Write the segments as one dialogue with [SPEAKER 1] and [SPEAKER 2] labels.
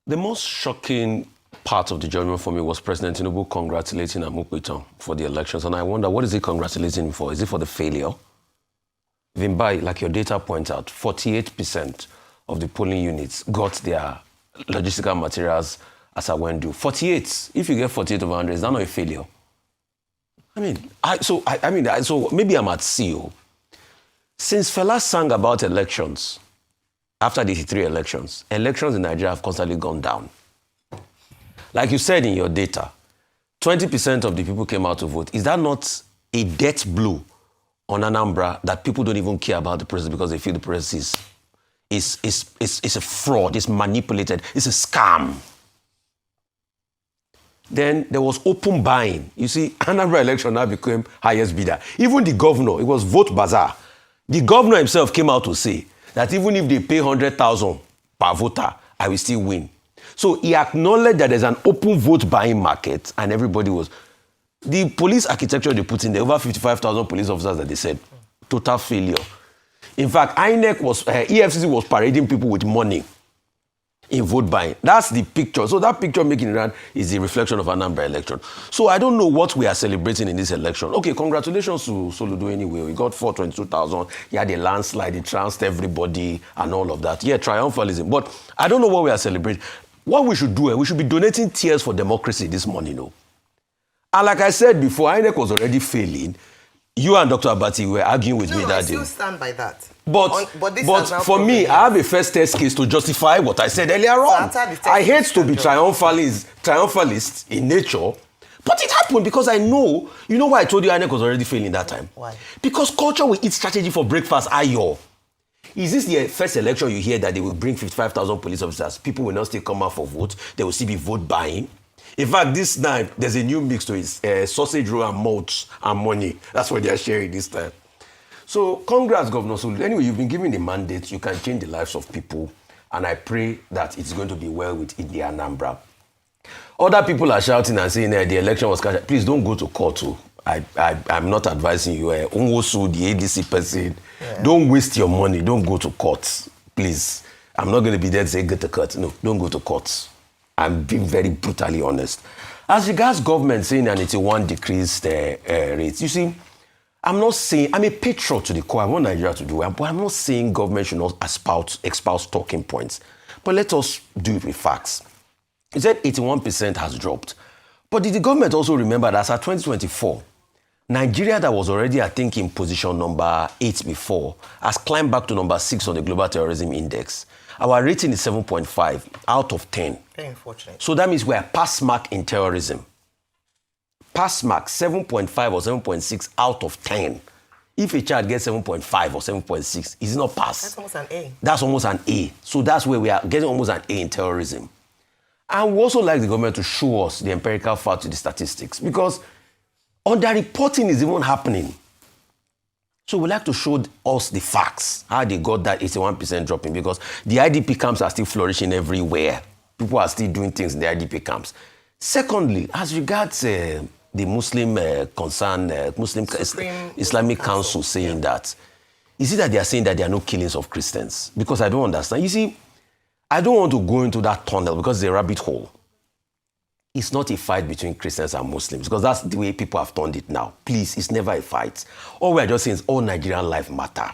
[SPEAKER 1] The most shocking part of the judgment for me was President Tinubu congratulating Amukpetan for the elections. And I wonder, what is he congratulating him for? Is it for the failure? Even by, like your data points out, 48% of the polling units got their logistical materials as I went due. 48. If you get 48 over 100, is that not a failure? So maybe I'm at sea. Since Fela sang about elections, after the 83 elections in Nigeria have constantly gone down. Like you said in your data, 20% of the people came out to vote. Is that not a death blow on Anambra that people don't even care about the president because they feel the president is a fraud, is manipulated, it's a scam? Then there was open buying. You see, Anambra election now became highest bidder. Even the governor, it was vote bazaar. The governor himself came out to say that even if they pay 100,000 per voter, I will still win. So he acknowledged that there's an open vote buying market, and everybody was. The police architecture they put in there, over 55,000 police officers that they said, total failure. In fact, EFCC was parading people with money in vote buying. That's the picture. So that picture making it around is the reflection of Anambra election. So I don't know what we are celebrating in this election. Okay, congratulations to Soludo anyway. We got 422,000. He had a landslide. He trounced everybody and all of that. Yeah, triumphalism. But I don't know what we are celebrating. What we should do, we should be donating tears for democracy this morning. And like I said before, INEC was already failing. You and Dr. Abati were arguing with me that day.
[SPEAKER 2] I still stand by that.
[SPEAKER 1] But for me, I have a first test case to justify what I said earlier on. I hate to be triumphalist in nature, but it happened because I know. You know why I told you INEC was already failing that time?
[SPEAKER 2] Why?
[SPEAKER 1] Because culture will eat strategy for breakfast. Is this the first election you hear that they will bring 55,000 police officers? People will not still come out for vote. They will still be vote buying. In fact, this time, there's a new mix to it. Sausage roll and malt and money. That's what they are sharing this time. So, congrats, Governor Soludo. Anyway, you've been given the mandate. You can change the lives of people. And I pray that it's going to be well with India Anambra. Other people are shouting and saying the election was cashed. Please don't go to court. I'm not advising you. Unwosu, the ADC person, don't waste your money. Don't go to court. Please. I'm not going to be there to say get to court. No, don't go to court. I'm being very brutally honest. As regards government saying an 81 decreased rates, you see, I'm not saying, I'm a patriot to the core. I want Nigeria to do well, but I'm not saying government should not espouse talking points. But let us do it with facts. You said 81% has dropped. But did the government also remember that as at 2024, Nigeria, that was already, I think, in position number 8 before, has climbed back to number 6 on the Global Terrorism Index. Our rating is 7.5 out of 10.
[SPEAKER 2] Very unfortunate. So
[SPEAKER 1] that means we are pass mark in terrorism. Pass mark 7.5 or 7.6 out of 10. If a child gets 7.5 or 7.6, is it not pass?
[SPEAKER 2] That's almost an A.
[SPEAKER 1] That's almost an A. So that's where we are getting almost an A in terrorism. And we also like the government to show us the empirical fact to the statistics, because underreporting is even happening. So we like to show us the facts, how they got that 81% dropping, because the IDP camps are still flourishing everywhere. People are still doing things in the IDP camps. Secondly, as regards the Muslim Islamic Council saying that, is it that they are saying that there are no killings of Christians? Because I don't understand. You see, I don't want to go into that tunnel because it's a rabbit hole. It's not a fight between Christians and Muslims, because that's the way people have turned it now. Please, it's never a fight. All we are just saying is all Nigerian life matter.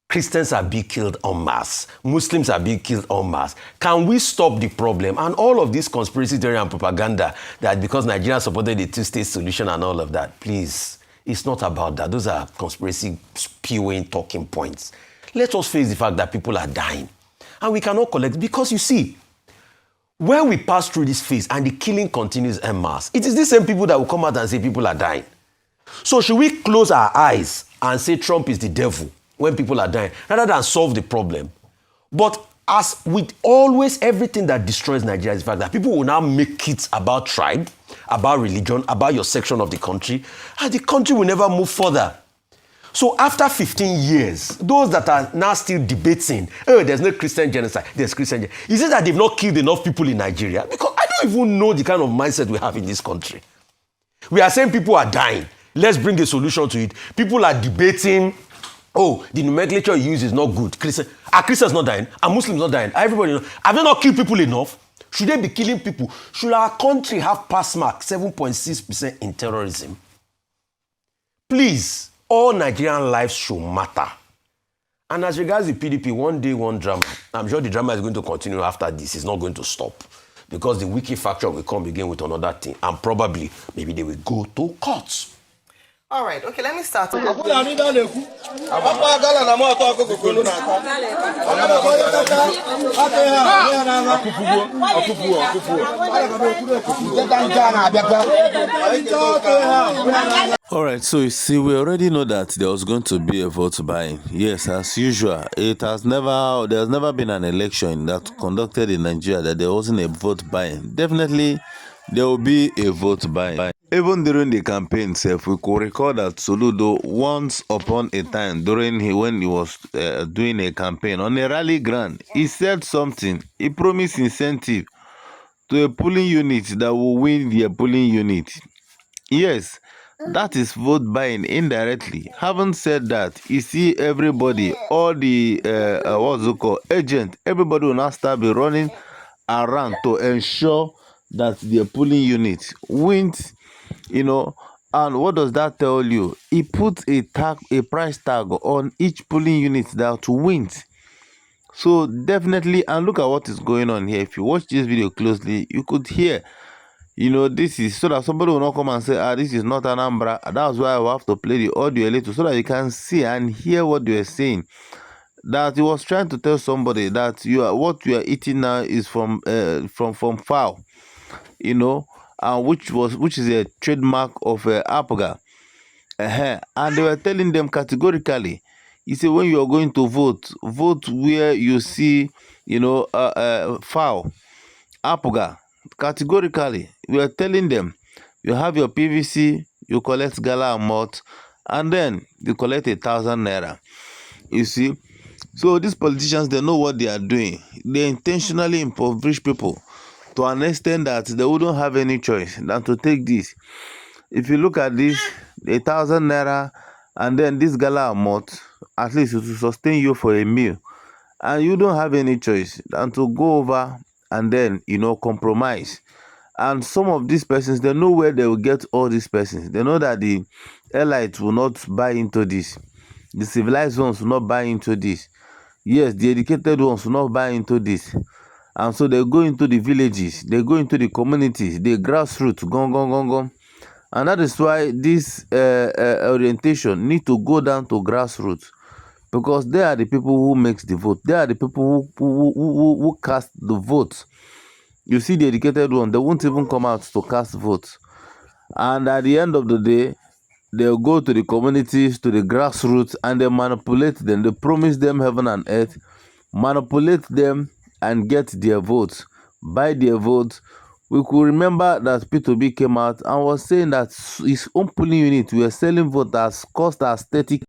[SPEAKER 1] Christians are being killed en masse. Muslims are being killed en masse. Can we stop the problem? And all of this conspiracy theory and propaganda that because Nigeria supported the two-state solution and all of that, please, it's not about that. Those are conspiracy spewing talking points. Let us face the fact that people are dying. And we cannot collect, because you see, when we pass through this phase and the killing continues en masse, it is the same people that will come out and say people are dying. So should we close our eyes and say Trump is the devil when people are dying, rather than solve the problem? But as with always everything that destroys Nigeria is the fact that people will now make it about tribe, about religion, about your section of the country, and the country will never move further. So after 15 years, those that are now still debating, oh, there's no Christian genocide, there's Christian genocide. Is it that they've not killed enough people in Nigeria? Because I don't even know the kind of mindset we have in this country. We are saying people are dying. Let's bring a solution to it. People are debating, oh, the nomenclature you use is not good. Are Christians not dying? Are Muslims not dying? Everybody knows. Have they not killed people enough? Should they be killing people? Should our country have pass mark 7.6% in terrorism? Please, all Nigerian lives should matter. And as regards the PDP, one day, one drama. I'm sure the drama is going to continue after this. It's not going to stop. Because the wiki factor will come again with another thing. And probably, maybe they will go to courts.
[SPEAKER 2] All right, okay, let me start.
[SPEAKER 3] All right, so you see, we already know that there was going to be a vote buying. Yes, as usual, there's never been an election that conducted in Nigeria that there wasn't a vote buying. Definitely, there will be a vote buying. Even during the campaign itself, we could recall that Soludo, once upon a time, when he was doing a campaign on a rally ground, he said something. He promised incentive to a polling unit that will win their polling unit. Yes, that is vote buying indirectly. Having said that, you see everybody, all the what's it called, agent, everybody will now start be running around to ensure that their polling unit wins. And what does that tell you? He put a price tag on each polling unit that wins. So definitely, and look at what is going on here. If you watch this video closely, you could hear, this is so that somebody will not come and say, this is not Anambra. That's why I will have to play the audio a little so that you can see and hear what they are saying. That he was trying to tell somebody that what you are eating now is from fowl, and which is a trademark of Apaga. And they were telling them categorically, he said, when you are going to vote where you see, foul, Apaga. Categorically, we are telling them, you have your PVC, you collect gala amount, and then you collect 1,000 naira. You see, so these politicians, they know what they are doing. They intentionally impoverish people to an extent that they wouldn't have any choice than to take this. If you look at this, 1,000 naira, and then this gala amount, at least it will sustain you for a meal. And you don't have any choice than to go over and then, compromise. And some of these persons, they know where they will get all these persons. They know that the elites will not buy into this. The civilized ones will not buy into this. Yes, the educated ones will not buy into this. And so they go into the villages, they go into the communities, the grassroots, gong. And that is why this orientation need to go down to grassroots, because they are the people who makes the vote. They are the people who cast the votes. You see, the educated one, they won't even come out to cast votes. And at the end of the day, they'll go to the communities, to the grassroots, and they manipulate them. They promise them heaven and earth, manipulate them, and get their votes. Buy their votes. We could remember that P2B came out and was saying that his own polling unit were selling votes as cost as 30